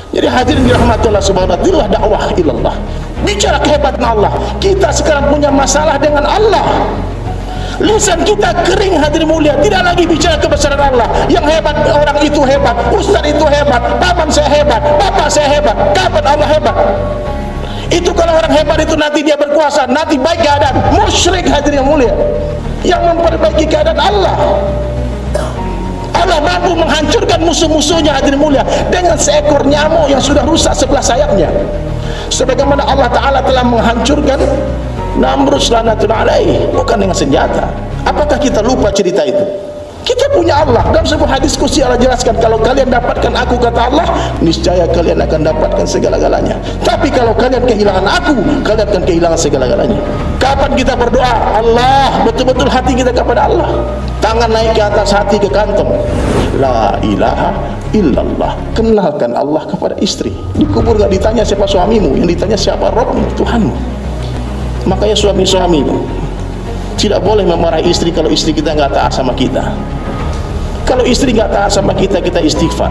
Jadi hadirin dirahmatullah subhanahu wa ta'ala, dakwah ilallah, bicara kehebatan Allah. Kita sekarang punya masalah dengan Allah. Lisan kita kering hadirin mulia, tidak lagi bicara kebesaran Allah. Yang hebat orang itu hebat, ustaz itu hebat, paman saya hebat, bapak saya hebat. Kapan Allah hebat? Itu kalau orang hebat itu nanti dia berkuasa, nanti baik keadaan. Musyrik hadirin mulia. Yang memperbaiki keadaan Allah. Allah mampu menghancurkan musuh-musuhnya hadirin mulia dengan seekor nyamuk yang sudah rusak sebelah sayapnya. Sebagaimana Allah Ta'ala telah menghancurkan Namrud lanatun alaih, bukan dengan senjata. Apakah kita lupa cerita itu? Kita punya Allah. Dalam sebuah hadis qudsi Allah jelaskan, kalau kalian dapatkan aku, kata Allah, niscaya kalian akan dapatkan segala-galanya. Tapi kalau kalian kehilangan aku, kalian akan kehilangan segala-galanya. Kapan kita berdoa? Allah, betul-betul hati kita kepada Allah. Tangan naik ke atas, hati ke kantong. La ilaha illallah. Kenalkan Allah kepada istri. Dikubur gak ditanya siapa suamimu, yang ditanya siapa Rabbmu, Tuhanmu. Makanya suami-suami tidak boleh memarahi istri kalau istri kita nggak taat sama kita. Kalau istri nggak taat sama kita, kita istighfar.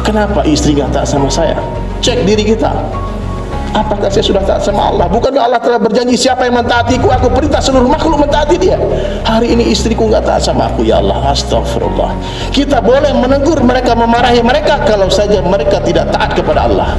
Kenapa istri nggak taat sama saya? Cek diri kita. Apakah saya sudah taat sama Allah? Bukankah Allah telah berjanji, siapa yang mentaatiku, aku perintah seluruh makhluk mentaati dia. Hari ini istriku nggak taat sama aku, ya Allah, astagfirullah. Kita boleh menegur mereka, memarahi mereka kalau saja mereka tidak taat kepada Allah.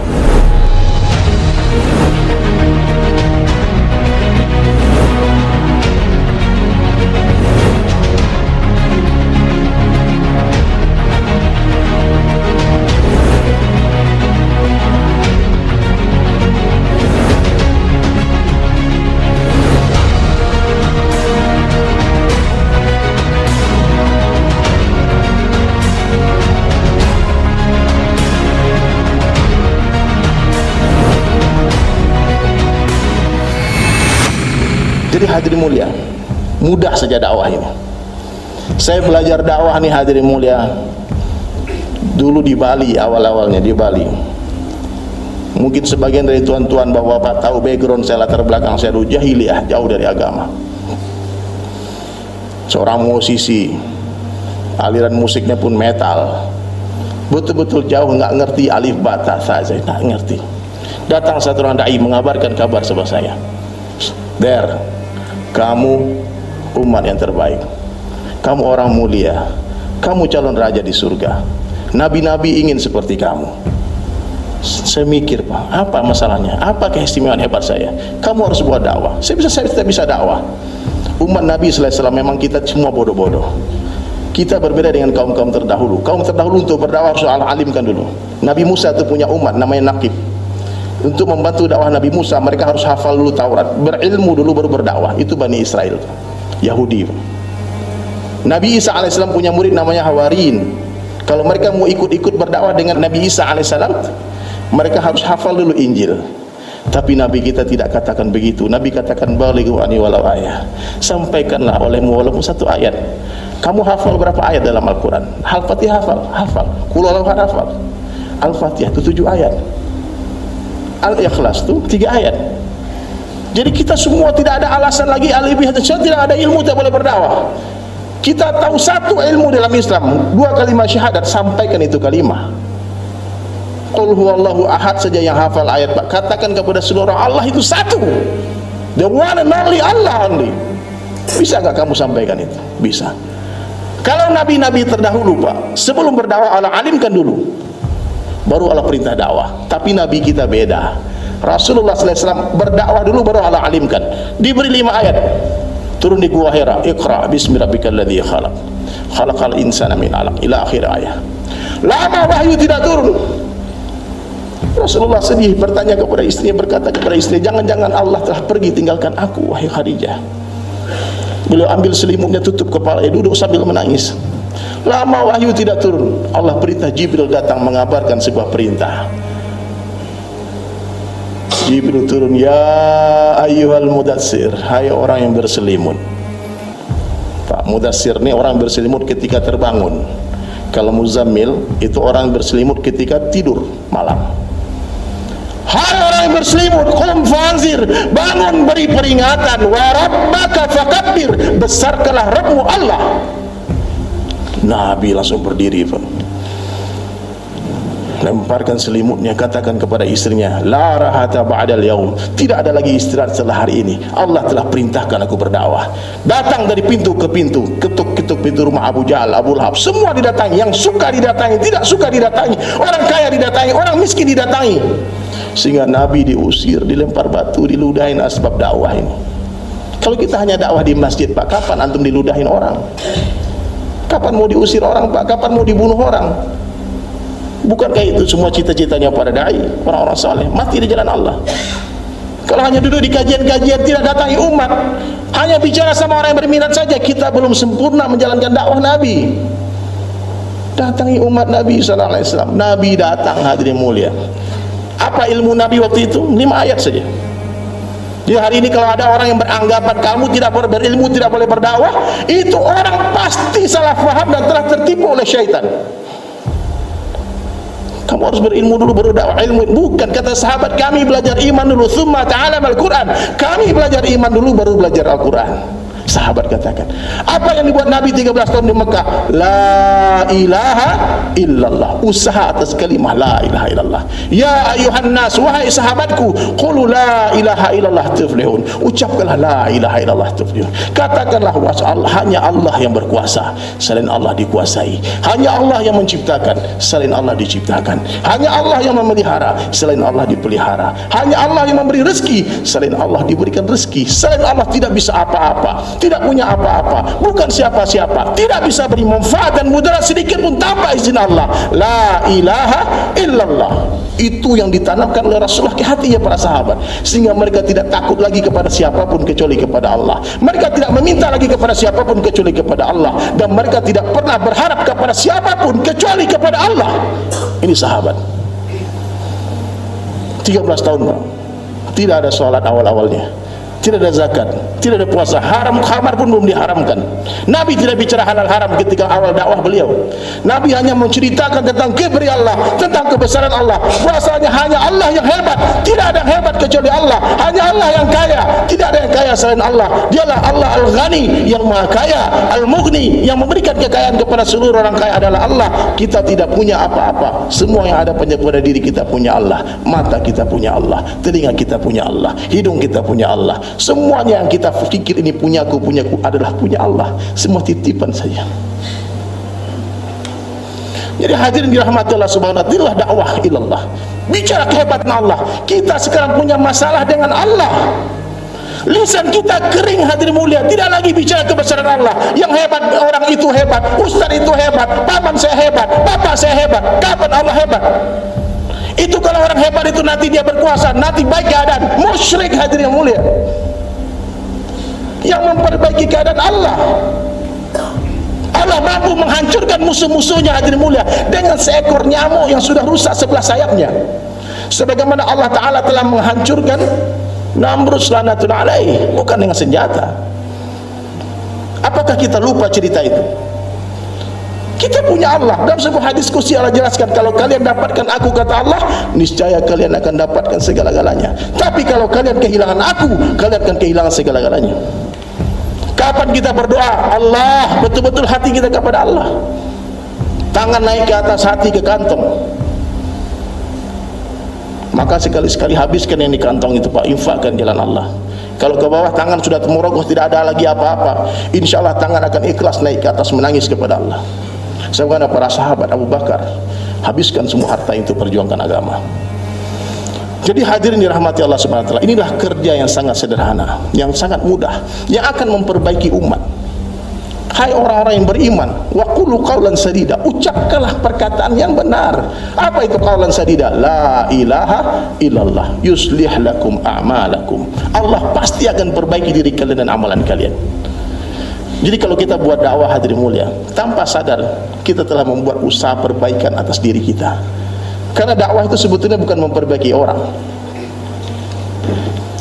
Jadi hadirin mulia, mudah saja dakwah ini. Saya belajar dakwah nih hadirin mulia dulu di Bali, awal-awalnya di Bali. Mungkin sebagian dari tuan-tuan bapak-bapak tahu background saya, latar belakang saya dulu jahiliyah, jauh dari agama. Seorang musisi, aliran musiknya pun metal, betul-betul jauh, nggak ngerti alif bata saja, nggak ngerti. Datang satu orang dai mengabarkan kabar sama saya, Der, kamu umat yang terbaik, kamu orang mulia, kamu calon raja di surga, nabi-nabi ingin seperti kamu. Saya mikir, Pak, apa masalahnya? Apa keistimewaan hebat saya? Kamu harus buat dakwah. Saya tidak bisa dakwah. Umat Nabi SAW memang kita semua bodoh-bodoh. Kita berbeda dengan kaum-kaum terdahulu. Kaum terdahulu untuk berdakwah harus alimkan dulu. Nabi Musa itu punya umat namanya Naqib. Untuk membantu dakwah Nabi Musa, mereka harus hafal dulu Taurat, berilmu dulu baru berdakwah. Itu Bani Israel, Yahudi. Nabi Isa alaihissalam punya murid namanya Hawariin. Kalau mereka mau ikut-ikut berdakwah dengan Nabi Isa alaihissalam, mereka harus hafal dulu Injil. Tapi Nabi kita tidak katakan begitu. Nabi katakan balighu anni walau ayah, sampaikanlah olehmu walaupun satu ayat. Kamu hafal berapa ayat dalam Al-Quran? Al-Fatihah hafal, Qul huwallahu ahad hafal, Al-Fatihah itu 7 ayat, Al-Ikhlas itu 3 ayat. Jadi kita semua tidak ada alasan lagi alibi, tidak ada ilmu tidak boleh berdakwah. Kita tahu satu ilmu dalam Islam, 2 kalimat syahadat, sampaikan itu kalimat. Qul huwallahu ahad saja yang hafal ayat, Pak. Katakan kepada seluruh Allah itu satu, the one and only Allah only. Bisa gak kamu sampaikan itu? Bisa. Kalau nabi-nabi terdahulu, Pak, sebelum berdakwah Allah alimkan dulu, baru Allah perintah dakwah. Tapi Nabi kita beda. Rasulullah SAW berdakwah dulu baru Allah alimkan. Diberi 5 ayat, turun di Gua Hira, Iqra bismi rabbikal ladzi khalaq, khalaqal insana min 'alaq, ila akhir ayat. Lama wahyu tidak turun. Rasulullah sedih, bertanya kepada istrinya, berkata kepada istrinya, jangan-jangan Allah telah pergi tinggalkan aku, wahai Khadijah. Beliau ambil selimutnya, tutup kepala, duduk sambil menangis. Lama wahyu tidak turun. Allah perintah Jibril datang mengabarkan sebuah perintah. Jibril turun, ya ayyuhal mudatsir, hai orang yang berselimut. Pak, mudatsir ini orang berselimut ketika terbangun. Kalau muzammil itu orang berselimut ketika tidur malam. Hai orang yang berselimut, qum fanzir, bangun beri peringatan, wa rabbaka fakabbir, besarkanlah Rabbmu Allah. Nabi langsung berdiri, Pak. lemparkan selimutnya, katakan kepada istrinya, la rahata ba'dal yaum, tidak ada lagi istirahat setelah hari ini. Allah telah perintahkan aku berdakwah. Datang dari pintu ke pintu, ketuk-ketuk pintu rumah Abu Jahal, Abu Lahab, semua didatangi, yang suka didatangi, tidak suka didatangi, orang kaya didatangi, orang miskin didatangi, sehingga Nabi diusir, dilempar batu, diludahin asbab dakwah ini. Kalau kita hanya dakwah di masjid, Pak, kapan antum diludahin orang? Kapan mau diusir orang, Pak? Kapan mau dibunuh orang? Bukankah itu semua cita-citanya para dai, orang-orang saleh, mati di jalan Allah? Kalau hanya duduk di kajian-kajian, tidak datangi umat, hanya bicara sama orang yang berminat saja, kita belum sempurna menjalankan dakwah Nabi. Datangi umat Nabi sallallahu alaihi wasallam. Nabi datang, hadirin mulia. Apa ilmu Nabi waktu itu? 5 ayat saja. Jadi hari ini kalau ada orang yang beranggapan kamu tidak boleh berilmu, tidak boleh berdakwah, itu orang pasti salah faham dan telah tertipu oleh syaitan. Kamu harus berilmu dulu baru dakwah. Ilmu bukan, kata sahabat, kami belajar iman dulu, tsumma ta'alamal Quran. Kami belajar iman dulu baru belajar Al-Quran. Sahabat katakan, apa yang dibuat Nabi 13 tahun di Mekah? La ilaha illallah, usaha atas kalimah la ilaha illallah. Ya ayuhan nas, wahai sahabatku, qulu la ilaha illallah tuflihun, ucapkanlah la ilaha illallah tuflihun. Katakanlah hanya Allah yang berkuasa, selain Allah dikuasai. Hanya Allah yang menciptakan, selain Allah diciptakan. Hanya Allah yang memelihara, selain Allah dipelihara. Hanya Allah yang memberi rezeki, selain Allah diberikan rezeki. Selain Allah tidak bisa apa-apa, tidak punya apa-apa, bukan siapa-siapa, tidak bisa beri manfaat dan mudarat sedikit pun tanpa izin Allah. La ilaha illallah. Itu yang ditanamkan oleh Rasulullah ke hatinya para sahabat, sehingga mereka tidak takut lagi kepada siapapun kecuali kepada Allah. Mereka tidak meminta lagi kepada siapapun kecuali kepada Allah, dan mereka tidak pernah berharap kepada siapapun kecuali kepada Allah. Ini sahabat. 13 tahun, Pak. Tidak ada sholat awal-awalnya, tidak ada zakat, tidak ada puasa, haram khamar pun belum diharamkan. Nabi tidak bicara halal haram ketika awal dakwah beliau. Nabi hanya menceritakan tentang kibri Allah, tentang kebesaran Allah, bahwasanya hanya Allah yang hebat, tidak ada yang hebat kecuali Allah. Hanya Allah yang kaya, tidak ada yang kaya selain Allah. Dialah Allah Al-Ghani, yang maha kaya, Al-Mughni, yang memberikan kekayaan kepada seluruh orang kaya adalah Allah. Kita tidak punya apa-apa, semua yang ada pada diri kita punya Allah. Mata kita punya Allah, telinga kita punya Allah, hidung kita punya Allah. Semuanya yang kita fikir ini punyaku adalah punya Allah. Semua titipan saja. Jadi hadirin dirahmati Allah subhanahu wa ta'ala, dakwah ilallah, bicara kehebatan Allah. Kita sekarang punya masalah dengan Allah. Lisan kita kering, hadirin mulia, tidak lagi bicara kebesaran Allah. Yang hebat, orang itu hebat, ustaz itu hebat, paman saya hebat, bapak saya hebat. Kapan Allah hebat? Itu kalau orang hebat itu nanti dia berkuasa, nanti baik keadaan. Musyrik, hadirin yang mulia. Yang memperbaiki keadaan Allah. Allah mampu menghancurkan musuh-musuhnya, hadirin mulia, dengan seekor nyamuk yang sudah rusak sebelah sayapnya. Sebagaimana Allah Ta'ala telah menghancurkan Namrud laknatullah alaih, bukan dengan senjata. Apakah kita lupa cerita itu? Kita punya Allah. Dalam sebuah hadis qudsi Allah jelaskan, kalau kalian dapatkan aku, kata Allah, niscaya kalian akan dapatkan segala-galanya. Tapi kalau kalian kehilangan aku, kalian akan kehilangan segala-galanya. Kapan kita berdoa? Allah, betul-betul hati kita kepada Allah. Tangan naik ke atas, hati ke kantong. Maka sekali-sekali habiskan yang di kantong itu, Pak, infakkan jalan Allah. Kalau ke bawah tangan sudah temurogoh, tidak ada lagi apa-apa, insya Allah tangan akan ikhlas naik ke atas, menangis kepada Allah. Sebagaimana para sahabat Abu Bakar habiskan semua harta itu perjuangkan agama. Jadi hadirin dirahmati Allah subhanahu wa ta'ala, inilah kerja yang sangat sederhana, yang sangat mudah, yang akan memperbaiki umat. Hai orang-orang yang beriman, wa qulu qawlan sadida, ucapkanlah perkataan yang benar. Apa itu qawlan sadida? La ilaha illallah yuslih lakum a'malakum. Allah pasti akan perbaiki diri kalian dan amalan kalian. Jadi kalau kita buat dakwah, hadirin mulia, tanpa sadar kita telah membuat usaha perbaikan atas diri kita. Karena dakwah itu sebetulnya bukan memperbaiki orang.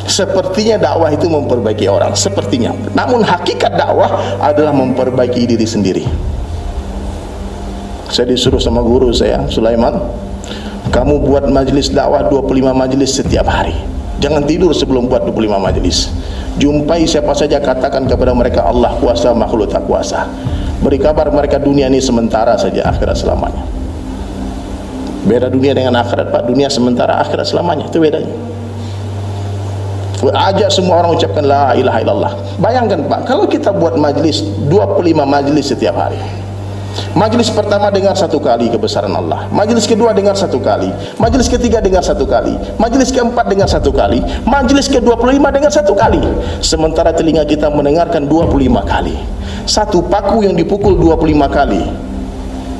Sepertinya dakwah itu memperbaiki orang, sepertinya. Namun hakikat dakwah adalah memperbaiki diri sendiri. Saya disuruh sama guru saya, Sulaiman, kamu buat majelis dakwah 25 majelis setiap hari. Jangan tidur sebelum buat 25 majelis. Jumpai siapa saja, katakan kepada mereka Allah kuasa, makhluk tak kuasa. Beri kabar mereka dunia ini sementara saja, akhirat selamanya. Beda dunia dengan akhirat, Pak. Dunia sementara, akhirat selamanya. Itu bedanya. Ajak semua orang ucapkan la ilaha illallah. Bayangkan, Pak, kalau kita buat majlis 25 majlis setiap hari. Majlis pertama dengar 1 kali kebesaran Allah, majlis kedua dengar 1 kali, majlis ketiga dengar 1 kali, majlis keempat dengar 1 kali, majlis ke-25 dengar 1 kali. Sementara telinga kita mendengarkan 25 kali. Satu paku yang dipukul 25 kali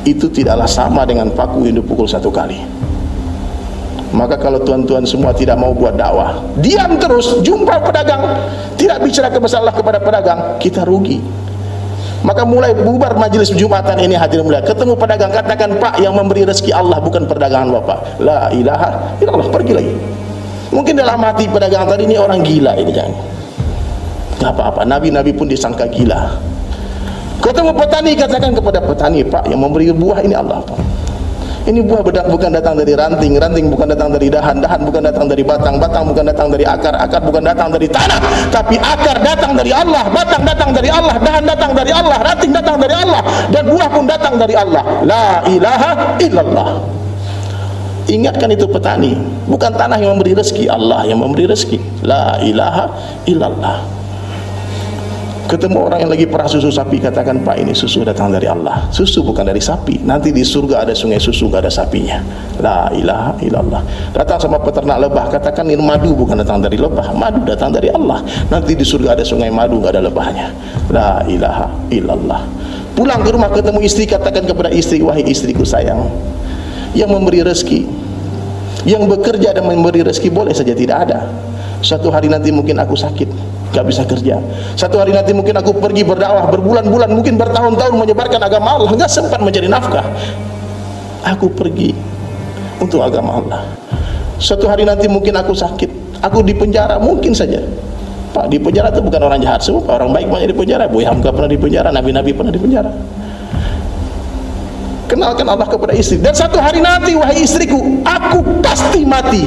itu tidaklah sama dengan paku yang dipukul 1 kali. Maka kalau tuan-tuan semua tidak mau buat dakwah, diam terus, jumpa pedagang, tidak bicara kebesaran Allah kepada pedagang, kita rugi. Maka mulai bubar majelis Jumatan ini, hadirin mulia, ketemu pedagang, katakan, Pak, yang memberi rezeki Allah, bukan perdagangan Bapak. La ilaha illallah. Pergi lagi. Mungkin dalam hati pedagang tadi, ini orang gila ini, jangan. Gak apa-apa, nabi-nabi pun disangka gila. Ketemu petani, katakan kepada petani, Pak, yang memberi buah ini Allah, Pak. Ini buah bukan datang dari ranting, ranting bukan datang dari dahan, dahan bukan datang dari batang, batang bukan datang dari akar, akar bukan datang dari tanah, tapi akar datang dari Allah, batang datang dari Allah, dahan datang dari Allah, ranting datang dari Allah, dan buah pun datang dari Allah. La ilaha illallah. Ingatkan itu petani, bukan tanah yang memberi rezeki, Allah yang memberi rezeki. La ilaha illallah. Ketemu orang yang lagi perah susu sapi, katakan, Pak, ini susu datang dari Allah, susu bukan dari sapi. Nanti di surga ada sungai susu, gak ada sapinya. La ilaha illallah. Datang sama peternak lebah, katakan, ini madu bukan datang dari lebah, madu datang dari Allah. Nanti di surga ada sungai madu, gak ada lebahnya. La ilaha illallah. Pulang ke rumah ketemu istri, katakan kepada istri, wahai istriku sayang, yang memberi rezeki, yang bekerja dan memberi rezeki boleh saja tidak ada. Suatu hari nanti mungkin aku sakit, gak bisa kerja. Satu hari nanti mungkin aku pergi berdakwah berbulan-bulan, mungkin bertahun-tahun menyebarkan agama Allah, gak sempat mencari nafkah. Aku pergi untuk agama Allah. Suatu hari nanti mungkin aku sakit, aku di penjara, mungkin saja. Pak, di penjara itu bukan orang jahat semua, orang baik banyak di penjara. Buya Hamka pernah di penjara, nabi-nabi pernah di penjara. Kenalkan Allah kepada istri. Dan satu hari nanti, wahai istriku, aku pasti mati.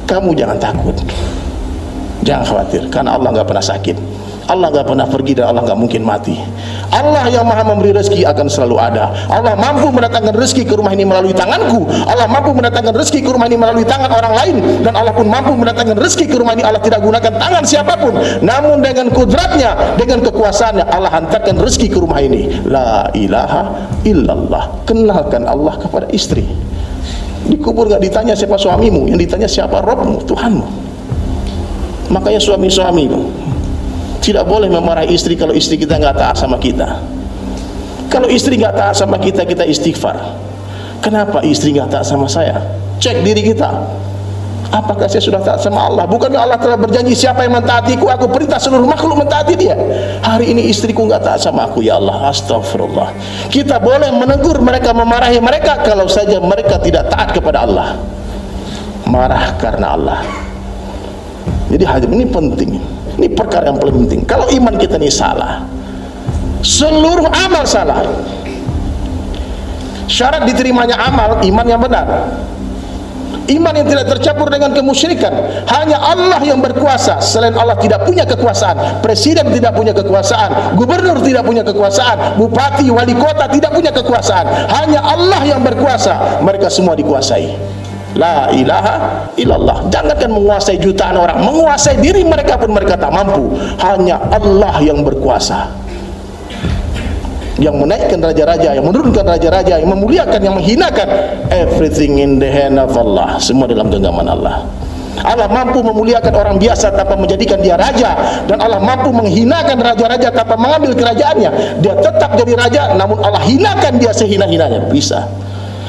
Kamu jangan takut, jangan khawatir, karena Allah gak pernah sakit, Allah gak pernah pergi, dan Allah gak mungkin mati. Allah yang maha memberi rezeki akan selalu ada. Allah mampu mendatangkan rezeki ke rumah ini melalui tanganku, Allah mampu mendatangkan rezeki ke rumah ini melalui tangan orang lain, dan Allah pun mampu mendatangkan rezeki ke rumah ini. Allah tidak gunakan tangan siapapun, namun dengan kudratnya, dengan kekuasaannya, Allah hantarkan rezeki ke rumah ini. La ilaha illallah. Kenalkan Allah kepada istri. Di kubur gak ditanya siapa suamimu, yang ditanya siapa Rabbmu, Tuhanmu. Makanya suami-suami tidak boleh memarahi istri kalau istri kita nggak taat sama kita. Kalau istri nggak taat sama kita, kita istighfar. Kenapa istri nggak taat sama saya? Cek diri kita. Apakah saya sudah taat sama Allah? Bukankah Allah telah berjanji, siapa yang mentaatiku, aku perintah seluruh makhluk mentaati dia. Hari ini istriku nggak taat sama aku, ya Allah, astagfirullah. Kita boleh menegur mereka, memarahi mereka, kalau saja mereka tidak taat kepada Allah. Marah karena Allah. Jadi hadirin, ini penting, ini perkara yang paling penting. Kalau iman kita ini salah, seluruh amal salah. Syarat diterimanya amal, iman yang benar, iman yang tidak tercampur dengan kemusyrikan. Hanya Allah yang berkuasa, selain Allah tidak punya kekuasaan. Presiden tidak punya kekuasaan, gubernur tidak punya kekuasaan, bupati, wali kota tidak punya kekuasaan. Hanya Allah yang berkuasa, mereka semua dikuasai. La ilaha illallah. Jangankan menguasai jutaan orang, menguasai diri mereka pun mereka tak mampu. Hanya Allah yang berkuasa, yang menaikkan raja-raja, yang menurunkan raja-raja, yang memuliakan, yang menghinakan. Everything in the hand of Allah. Semua dalam genggaman Allah. Allah mampu memuliakan orang biasa tanpa menjadikan dia raja, dan Allah mampu menghinakan raja-raja tanpa mengambil kerajaannya. Dia tetap jadi raja, namun Allah hinakan dia sehina-hinanya. Bisa.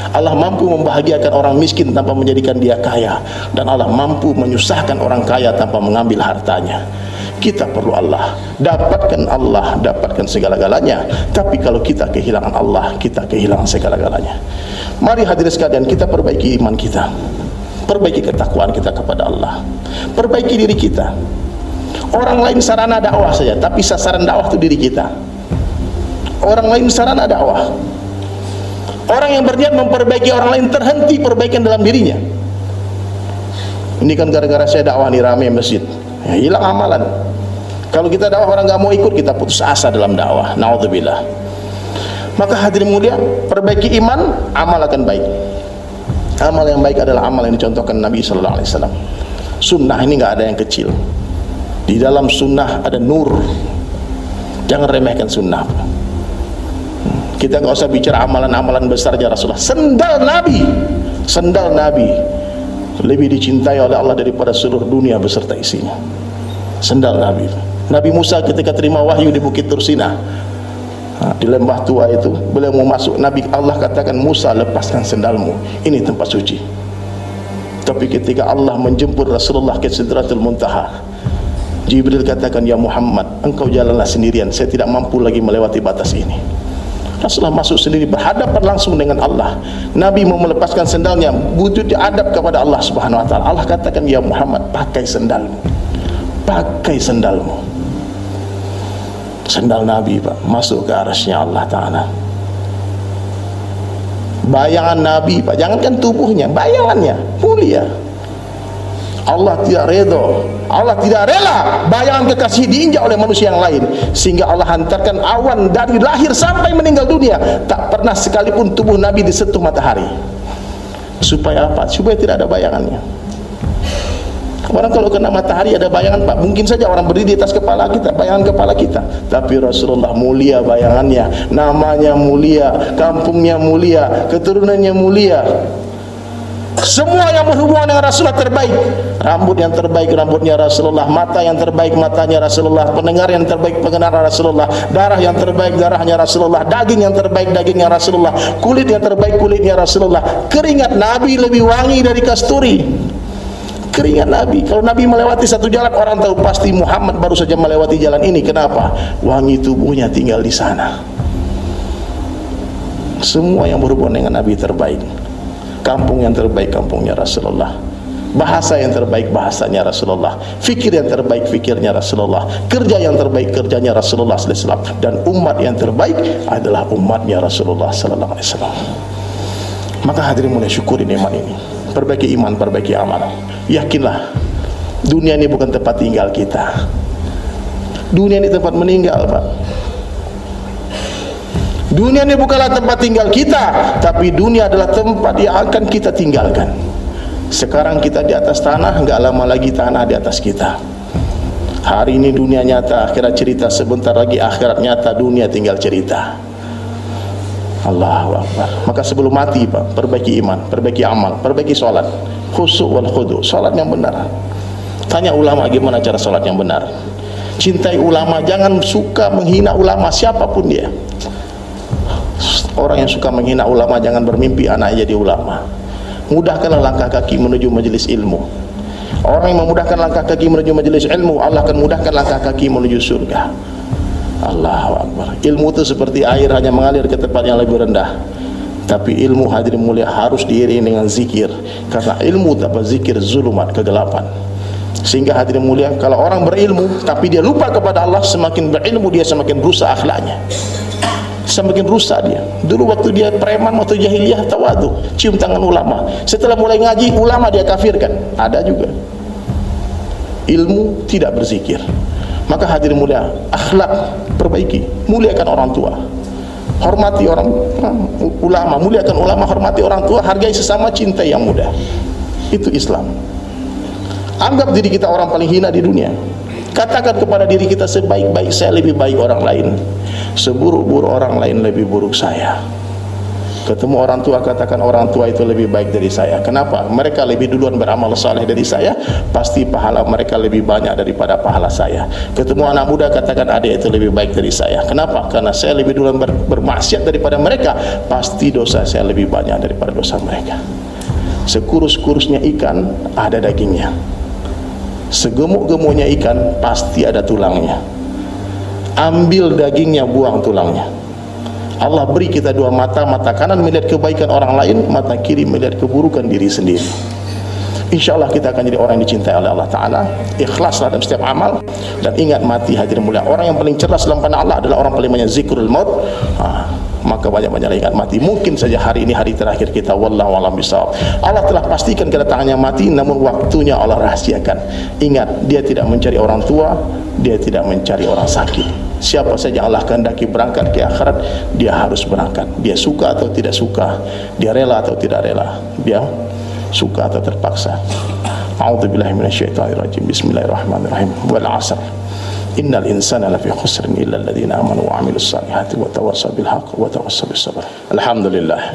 Allah mampu membahagiakan orang miskin tanpa menjadikan dia kaya, dan Allah mampu menyusahkan orang kaya tanpa mengambil hartanya. Kita perlu Allah, dapatkan Allah, dapatkan segala-galanya. Tapi kalau kita kehilangan Allah, kita kehilangan segala-galanya. Mari hadirin sekalian, kita perbaiki iman kita, perbaiki ketakwaan kita kepada Allah, perbaiki diri kita. Orang lain sarana dakwah saja, tapi sasaran dakwah itu diri kita. Orang lain sarana dakwah. Orang yang berniat memperbaiki orang lain, terhenti perbaikan dalam dirinya. Ini kan gara-gara saya dakwah nih rame masjid, ya, hilang amalan. Kalau kita dakwah orang nggak mau ikut, kita putus asa dalam dakwah. Naudzubillah. Maka hadirin mulia, perbaiki iman, amal akan baik. Amal yang baik adalah amal yang dicontohkan Nabi sallallahu alaihi wasallam. Sunnah ini enggak ada yang kecil. Di dalam sunnah ada nur. Jangan remehkan sunnah. Kita enggak usah bicara amalan-amalan besarnya Rasulullah. Sendal Nabi lebih dicintai oleh Allah daripada seluruh dunia beserta isinya. Sendal Nabi Musa ketika terima wahyu di Bukit Tursina, di lembah tua itu, beliau mau masuk, Nabi Allah katakan, Musa lepaskan sendalmu, ini tempat suci. Tapi ketika Allah menjemput Rasulullah ke Sidratul Muntaha, Jibril katakan, ya Muhammad, engkau jalanlah sendirian, saya tidak mampu lagi melewati batas ini. Rasulullah masuk sendiri, berhadapan langsung dengan Allah. Nabi mau melepaskan sendalnya, butuh adab kepada Allah Subhanahu wa taala. Allah katakan, ya Muhammad, pakai sendalmu. Sendal Nabi, Pak, masuk ke arasnya Allah Ta'ala. Bayangan Nabi, Pak, jangankan tubuhnya, bayangannya mulia. Allah tidak rela bayangan kekasih diinjak oleh manusia yang lain, sehingga Allah hantarkan awan dari lahir sampai meninggal dunia, tak pernah sekalipun tubuh Nabi disentuh matahari. Supaya apa? Supaya tidak ada bayangannya. Orang kalau kena matahari ada bayangan, Pak, mungkin saja orang berdiri di atas kepala kita, bayangan kepala kita. Tapi Rasulullah mulia bayangannya, namanya mulia, kampungnya mulia, keturunannya mulia. Semua yang berhubungan dengan Rasulullah terbaik. Rambut yang terbaik rambutnya Rasulullah, mata yang terbaik matanya Rasulullah, pendengar yang terbaik pendengaran Rasulullah, darah yang terbaik darahnya Rasulullah, daging yang terbaik dagingnya Rasulullah, kulit yang terbaik kulitnya Rasulullah. Keringat Nabi lebih wangi dari kasturi. Keringat Nabi, kalau Nabi melewati satu jalan, orang tahu pasti Muhammad baru saja melewati jalan ini. Kenapa? Wangi tubuhnya tinggal di sana. Semua yang berhubungan dengan Nabi terbaik. Kampung yang terbaik kampungnya Rasulullah, bahasa yang terbaik bahasanya Rasulullah, fikir yang terbaik fikirnya Rasulullah, kerja yang terbaik kerjanya Rasulullah sallallahu alaihi wasallam, dan umat yang terbaik adalah umatnya Rasulullah sallallahu alaihi wasallam. Maka hadirin mulai syukuri nikmat ini, perbaiki iman, perbaiki amal. Yakinlah dunia ini bukan tempat tinggal kita. Dunia ini tempat meninggal, Pak. Dunia ini bukanlah tempat tinggal kita, tapi dunia adalah tempat yang akan kita tinggalkan. Sekarang kita di atas tanah, enggak lama lagi tanah di atas kita. Hari ini dunia nyata, akhirat cerita. Sebentar lagi akhirat nyata, dunia tinggal cerita. Allahu Akbar. Maka sebelum mati, Pak, perbaiki iman, perbaiki amal, perbaiki sholat, khusyuk wal khudu, sholat yang benar. Tanya ulama gimana cara sholat yang benar. Cintai ulama, jangan suka menghina ulama siapapun dia. Orang yang suka menghina ulama jangan bermimpi anaknya jadi ulama. Mudahkanlah langkah kaki menuju majelis ilmu. Orang yang memudahkan langkah kaki menuju majelis ilmu, Allah akan mudahkan langkah kaki menuju surga. Allahu Akbar. Ilmu itu seperti air, hanya mengalir ke tempat yang lebih rendah. Tapi ilmu, hadirin mulia, harus diiringi dengan zikir. Karena ilmu tanpa zikir zulumat, kegelapan. Sehingga hadirin mulia, kalau orang berilmu tapi dia lupa kepada Allah, semakin berilmu dia semakin rusak akhlaknya, semakin rusak dia. Dulu waktu dia preman, waktu jahiliyah, tawadu, cium tangan ulama. Setelah mulai ngaji, ulama dia kafirkan. Ada juga. Ilmu tidak berzikir. Maka hadirin mulia, akhlak perbaiki, muliakan orang tua, hormati orang ulama, muliakan ulama, hormati orang tua, hargai sesama, cintai yang muda. Itu Islam. Anggap diri kita orang paling hina di dunia. Katakan kepada diri kita, sebaik-baik saya lebih baik orang lain, seburuk-buruk orang lain lebih buruk saya. Ketemu orang tua, katakan orang tua itu lebih baik dari saya. Kenapa? Mereka lebih duluan beramal saleh dari saya, pasti pahala mereka lebih banyak daripada pahala saya. Ketemu anak muda, katakan adik itu lebih baik dari saya. Kenapa? Karena saya lebih duluan bermaksiat daripada mereka, pasti dosa saya lebih banyak daripada dosa mereka. Sekurus-kurusnya ikan ada dagingnya, segemuk-gemuknya ikan pasti ada tulangnya. Ambil dagingnya, buang tulangnya. Allah beri kita dua mata, mata kanan melihat kebaikan orang lain, mata kiri melihat keburukan diri sendiri. InsyaAllah kita akan jadi orang yang dicintai oleh Allah Ta'ala. Ikhlaslah dalam setiap amal. Dan ingat mati hadirin mulia, orang yang paling cerdas dalam pandang Allah adalah orang paling banyak zikrul maut. Maka banyak-banyak ingat mati. Mungkin saja hari ini hari terakhir kita, wallahu a'lam bishawab. Allah telah pastikan kedatangannya mati, namun waktunya Allah rahasiakan. Ingat, dia tidak mencari orang tua, dia tidak mencari orang sakit. Siapa saja Allah kehendaki berangkat ke akhirat, dia harus berangkat. Dia suka atau tidak suka, dia rela atau tidak rela, dia suka atau terpaksa. A'udzubillahi minasyaitonirrajim. Bismillahirrahmanirrahim. Wal 'asr. Innal insana lafi khusrin illa alladhina amanu wa 'amilus salihati wa tawassaw bil haqq wa tawassaw bis sabr. Alhamdulillah.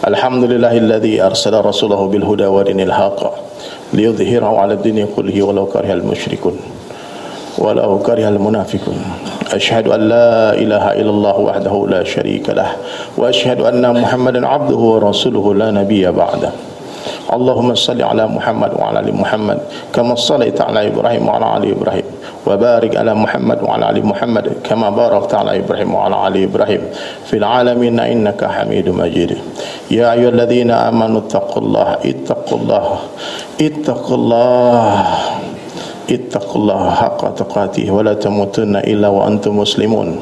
Alhamdulillahilladzi arsala rasulahu bil huda wa dinil haqq liyudhhirahu 'ala ad-dini kullihi walau karihal musyrikun walau karihal munafiqun. Asyhadu an la ilaha illallah wahdahu la syarika lah wa asyhadu anna Muhammadan 'abduhu wa rasuluhu la nabiyya ba'da. Allahumma salli ala Muhammad wa ala ali Muhammad kama sallaita ala Ibrahim wa ala ali Ibrahim wa barik ala Muhammad wa ala ali Muhammad kama barakta ala Ibrahim wa ala ali Ibrahim fil alamin innaka Hamidum Majid. Ya ayyuhalladzina amanu ittaqullaha ittaqullaha haqqa tuqatih wa la tamutunna illa wa antum muslimun.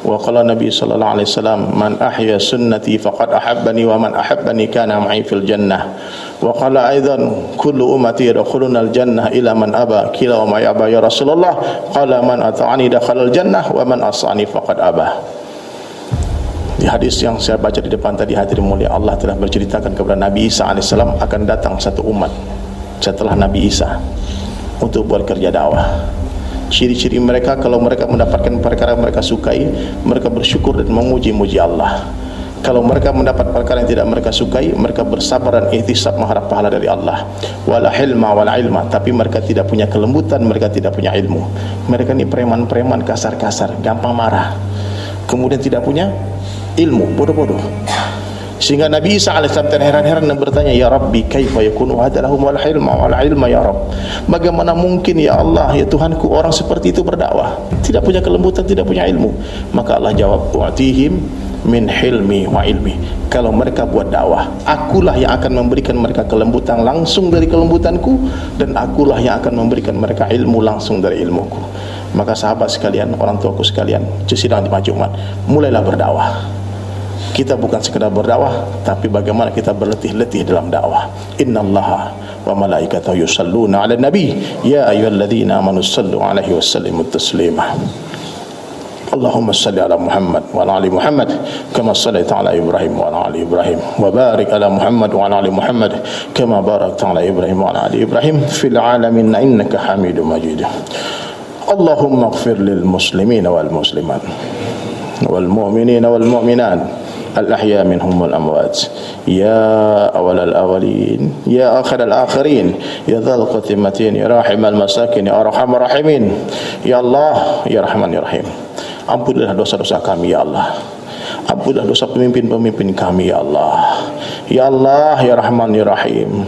Wa qala Nabi sallallahu alaihi wasallam, man ahya sunnati faqad ahabbani wa man ahabbani kana ma'i fil jannah. Wa qala aidan kullu ummati yadkhuluna al jannah illa man aba. Qila wa ma yaba ya Rasulullah? Qala man ata'ani dakhala al jannah wa man asani faqad aba. Di hadis yang saya baca di depan tadi hadirin mulia, Allah telah berceritakan kepada Nabi Isa alaihissalam akan datang satu umat setelah Nabi Isa untuk buat kerja dakwah. Ciri-ciri mereka, kalau mereka mendapatkan perkara yang mereka sukai, mereka bersyukur dan memuji-muji Allah. Kalau mereka mendapat perkara yang tidak mereka sukai, mereka bersabar dan ihtisab mengharap pahala dari Allah. Wala hilma wala ilma, tapi mereka tidak punya kelembutan, mereka tidak punya ilmu. Mereka ini preman-preman kasar-kasar, gampang marah, kemudian tidak punya ilmu, bodoh-bodoh. Sehingga Nabi Isa alaihissalam terheran-heran dan bertanya, ya Rabbi kaifa yakunu hadalahum wal hilma wal ilma ya Rabb. Bagaimana mungkin ya Allah, ya Tuhanku, orang seperti itu berdakwah, tidak punya kelembutan, tidak punya ilmu? Maka Allah jawab, wa'tihim min hilmi wa ilmi. Kalau mereka buat dakwah, akulah yang akan memberikan mereka kelembutan langsung dari kelembutanku, dan akulah yang akan memberikan mereka ilmu langsung dari ilmuku. Maka sahabat sekalian, orang tuaku sekalian, sidang di Jumat, mulailah berdakwah. Kita bukan sekedar berdakwah, tapi bagaimana kita berletih-letih dalam dakwah. Innallaha wa malaikatahu yusalluna 'alan nabi ya ayyuhalladzina amanu sallu 'alaihi wasallimu taslima. Allahumma salli ala Muhammad wa ala ali Muhammad kama sallaita ala Ibrahim wa ala ali Ibrahim wa barik ala Muhammad wa ala ali Muhammad kama barakta ala Ibrahim wa ala ali Ibrahim fil alamin innaka Hamidum Majid. Allahumma ighfir lil muslimina wal muslimat wal mu'minina wal mu'minat الأحياء منهم والأموات يا أول الأولين يا آخر الآخرين يا ذا القتمتين يا راحم المساكين يا أرحم الراحمين يا الله يا رحمن يا رحيم. Ampunilah dosa-dosa kami ya Allah, ampunilah dosa pemimpin-pemimpin kami ya Allah. Ya Allah ya Rahman ya Rahim,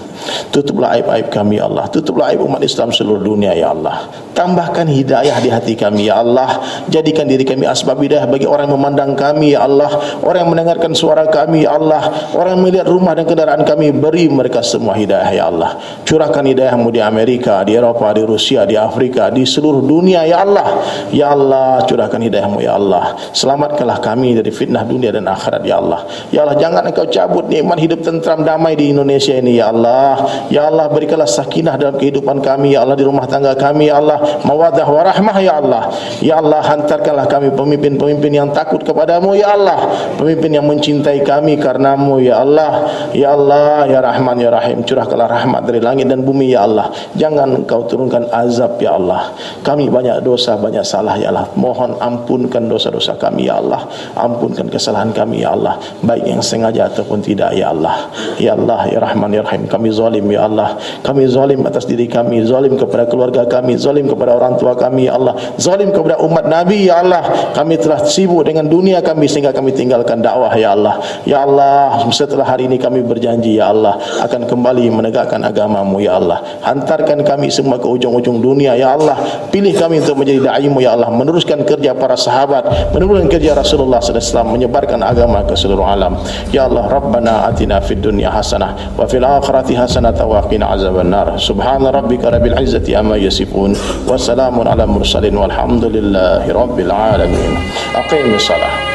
tutuplah aib-aib kami ya Allah, tutuplah aib umat Islam seluruh dunia ya Allah. Tambahkan hidayah di hati kami ya Allah, jadikan diri kami asbab hidayah bagi orang yang memandang kami ya Allah, orang yang mendengarkan suara kami ya Allah, orang yang melihat rumah dan kendaraan kami, beri mereka semua hidayah ya Allah. Curahkan hidayah-Mu di Amerika, di Eropa, di Rusia, di Afrika, di seluruh dunia ya Allah. Ya Allah, curahkan hidayah-Mu ya Allah. Selamatkanlah kami dari fitnah dunia dan akhirat ya Allah. Ya Allah, jangan Engkau cabut nikmat hidup tentram damai di Indonesia ini ya Allah. Ya Allah, berikanlah sakinah dalam kehidupan kami ya Allah, di rumah tangga kami ya Allah, mawaddah warahmah ya Allah. Ya Allah, hantarkanlah kami pemimpin-pemimpin yang takut kepadamu ya Allah, pemimpin yang mencintai kami karenamu ya Allah. Ya Allah ya Rahman ya Rahim, curahkanlah rahmat dari langit dan bumi ya Allah. Jangan Engkau turunkan azab ya Allah. Kami banyak dosa, banyak salah ya Allah, mohon ampunkan dosa-dosa kami ya Allah, ampunkan kesalahan kami ya Allah, baik yang sengaja ataupun tidak ya Allah. Ya Allah ya Rahman ya Rahim, kami zalim ya Allah, kami zalim atas diri kami, zalim kepada keluarga kami, zalim kepada orang tua kami ya Allah, zalim kepada umat Nabi ya Allah. Kami telah sibuk dengan dunia kami sehingga kami tinggalkan dakwah ya Allah. Ya Allah, setelah hari ini kami berjanji ya Allah akan kembali menegakkan agama-Mu ya Allah. Hantarkan kami semua ke ujung-ujung dunia ya Allah. Pilih kami untuk menjadi dai-Mu ya Allah, meneruskan kerja para sahabat, meneruskan kerja Rasulullah sallallahu alaihi wasallam, menyebarkan agama ke seluruh alam. Ya Allah, Rabbana atina atina fid dunya hasanah wa fil akhirati hasanah wa qina azabannar. Subhana rabbika rabbil izzati amma yasifun wa salamun ala mursalin walhamdulillahi rabbil alamin. Aqimus salah.